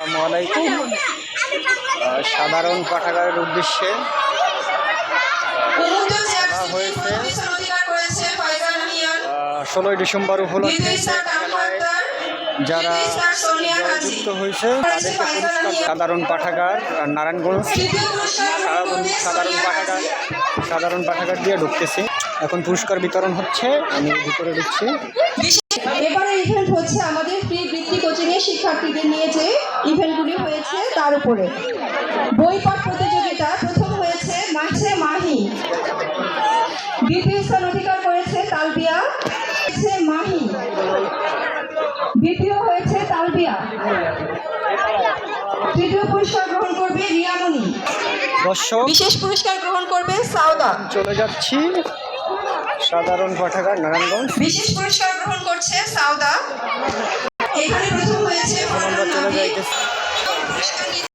আসসালামু আলাইকুম। সাধারণ পাঠাগারের উদ্দেশ্যে হয়েছে 16ই ডিসেম্বর উপলক্ষে খেলায় যারা যুক্ত হয়েছে তাদেরকে পুরস্কার সাধারণ পাঠাগার নারায়ণগঞ্জ সাধারণ পাঠাগার দিয়ে ঢুকতেছি। এখন পুরস্কার বিতরণ হচ্ছে, আমি ভিতরে ঢুকছি। এবারে ইভেন্ট হচ্ছে আমাদের ফ্রি বৃত্তি কোচিং এর শিক্ষার্থীদের নিয়ে যে ইভেন্টগুলি হয়েছে তার উপরে। বই পাঠ প্রতিযোগিতা প্রথম হয়েছে মাহি, দ্বিতীয় স্থান অধিকার করেছে তালবিয়া মাহি, দ্বিতীয় হয়েছে তালবিয়া, তৃতীয় পুরস্কার গ্রহণ করবে রিয়ামণি, দর্শক বিশেষ পুরস্কার গ্রহণ করবে সাউদা। চলে যাচ্ছি সাধারণ পাঠাগার নারায়ণগঞ্জ। বিশেষ পুরস্কার গ্রহণ করছে সাউদা। এখানে প্রথম হয়েছে আমরা চলে যাইতেছি।